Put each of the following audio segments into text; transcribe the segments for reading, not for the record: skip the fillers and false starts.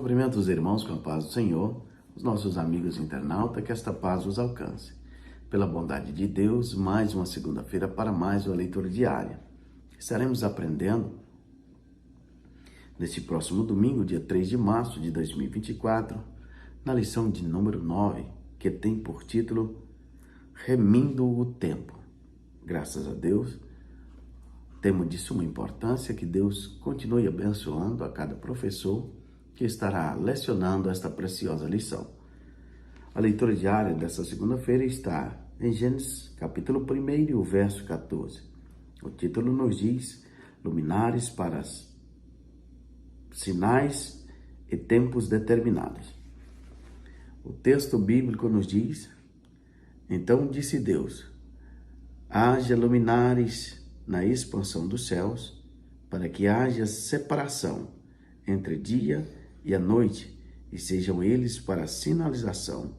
Cumprimento os irmãos com a paz do Senhor, os nossos amigos internautas, que esta paz os alcance. Pela bondade de Deus, mais uma segunda-feira para mais uma leitura diária. Estaremos aprendendo neste próximo domingo, dia 3 de março de 2024, na lição de número 9, que tem por título Remindo o Tempo. Graças a Deus, tema de suma importância, que Deus continue abençoando a cada professor que estará lecionando esta preciosa lição. A leitura diária desta segunda-feira está em Gênesis, capítulo 1, o verso 14. O título nos diz: Luminares para sinais e tempos determinados. O texto bíblico nos diz: Então disse Deus: haja luminares na expansão dos céus, para que haja separação entre dia e a noite, e sejam eles para sinalização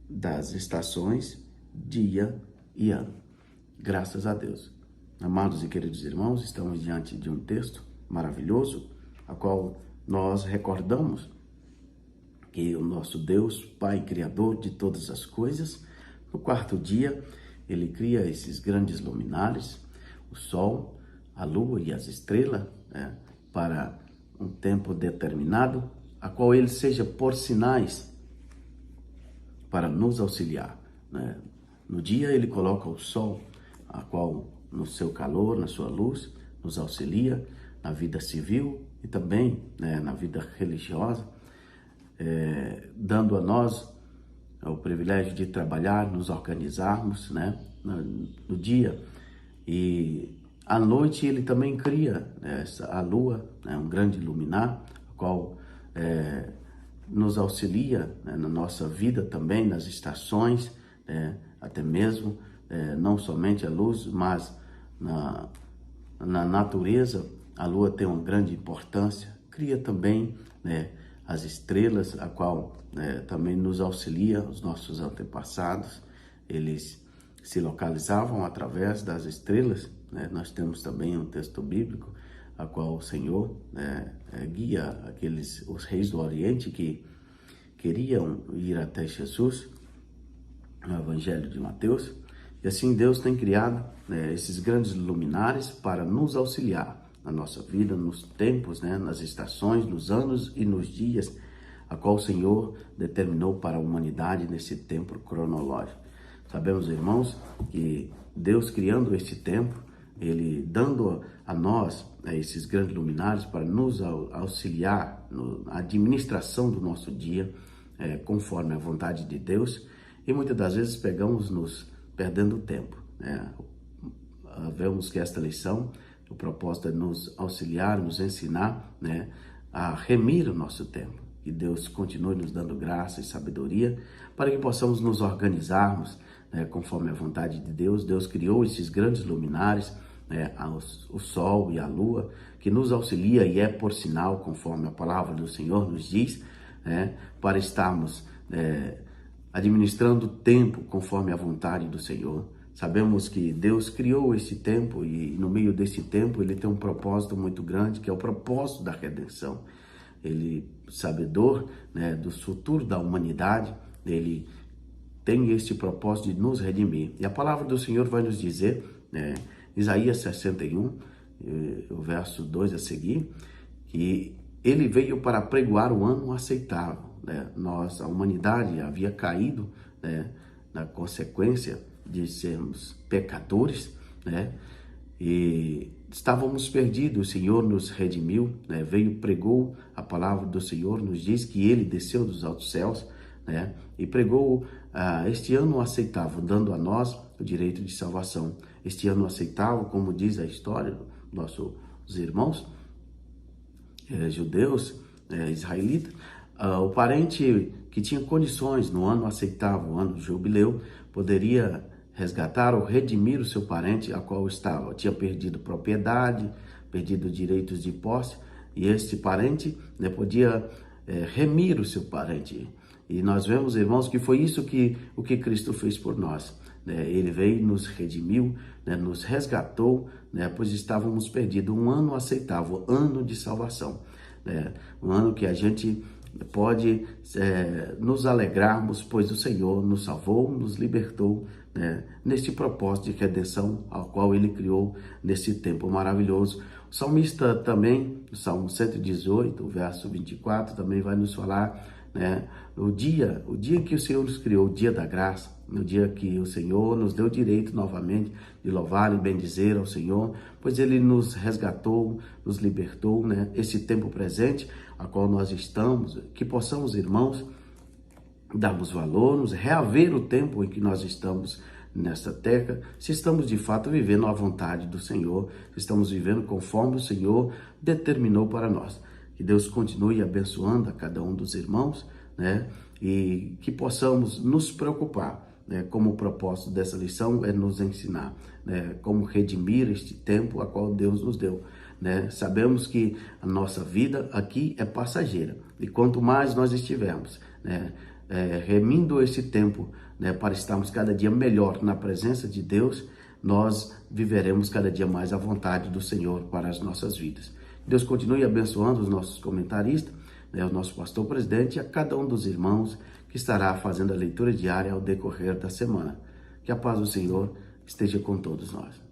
das estações, dia e ano. Graças a Deus. Amados e queridos irmãos, estamos diante de um texto maravilhoso, a qual nós recordamos que o nosso Deus, Pai Criador de todas as coisas, no quarto dia, Ele cria esses grandes luminares, o sol, a lua e as estrelas, para um tempo determinado, a qual Ele seja por sinais para nos auxiliar. No dia Ele coloca o sol, a qual no seu calor, na sua luz, nos auxilia na vida civil e também na vida religiosa, dando a nós o privilégio de trabalhar, nos organizarmos no dia. E à noite Ele também cria a lua, um grande luminar, a qual nos auxilia na nossa vida também, nas estações, até mesmo, não somente a luz, mas na natureza, a lua tem uma grande importância. Cria também as estrelas, a qual também nos auxilia. Os nossos antepassados, eles se localizavam através das estrelas. Nós temos também um texto bíblico, a qual o Senhor guia os reis do Oriente que queriam ir até Jesus, no Evangelho de Mateus. E assim Deus tem criado esses grandes luminares para nos auxiliar na nossa vida, nos tempos, nas estações, nos anos e nos dias, a qual o Senhor determinou para a humanidade nesse tempo cronológico. Sabemos, irmãos, que Deus criando este tempo, Ele dando a nós esses grandes luminares para nos auxiliar na administração do nosso dia, conforme a vontade de Deus, e muitas das vezes nos perdendo tempo. Vemos que esta lição, o propósito é nos auxiliar, nos ensinar a remir o nosso tempo. Que Deus continue nos dando graça e sabedoria para que possamos nos organizarmos conforme a vontade de Deus. Deus criou esses grandes luminares, o sol e a lua, que nos auxilia e é por sinal, conforme a palavra do Senhor nos diz, para estarmos administrando o tempo conforme a vontade do Senhor. Sabemos que Deus criou esse tempo e no meio desse tempo Ele tem um propósito muito grande, que é o propósito da redenção. Ele, sabedor do futuro da humanidade, Ele tem este propósito de nos redimir. E a palavra do Senhor vai nos dizer, Isaías 61, o verso 2 a seguir, que Ele veio para pregoar o ano aceitável. A humanidade havia caído na consequência de sermos pecadores, e estávamos perdidos. O Senhor nos redimiu, veio, pregou a palavra do Senhor, nos diz que Ele desceu dos altos céus, e pregou este ano aceitável, dando a nós o direito de salvação. Este ano aceitável, como diz a história dos nossos irmãos judeus, israelitas, o parente que tinha condições no ano aceitável, o ano do jubileu, poderia resgatar ou redimir o seu parente a qual tinha perdido propriedade, perdido direitos de posse, e este parente podia remir o seu parente. E nós vemos, irmãos, que foi isso o que Cristo fez por nós. Ele veio, nos redimiu, nos resgatou, pois estávamos perdidos. Um ano aceitável, ano de salvação. Um ano que a gente pode nos alegrarmos, pois o Senhor nos salvou, nos libertou, né, neste propósito de redenção ao qual Ele criou nesse tempo maravilhoso. O salmista também, o Salmo 118, verso 24, também vai nos falar, né, o dia que o Senhor nos criou, o dia da graça, no dia que o Senhor nos deu o direito novamente de louvar e bendizer ao Senhor, pois Ele nos resgatou, nos libertou, né, esse tempo presente a qual nós estamos, que possamos, irmãos, darmos valor, nos reaver o tempo em que nós estamos nesta terra, se estamos de fato vivendo a vontade do Senhor, se estamos vivendo conforme o Senhor determinou para nós. Que Deus continue abençoando a cada um dos irmãos, né? E que possamos nos preocupar, né? Como o propósito dessa lição é nos ensinar, né? Como redimir este tempo a qual Deus nos deu, né? Sabemos que a nossa vida aqui é passageira e quanto mais nós estivermos, né, remindo esse tempo, né, para estarmos cada dia melhor na presença de Deus, nós viveremos cada dia mais a vontade do Senhor para as nossas vidas. Deus continue abençoando os nossos comentaristas, né, o nosso pastor presidente e a cada um dos irmãos que estará fazendo a leitura diária ao decorrer da semana. Que a paz do Senhor esteja com todos nós.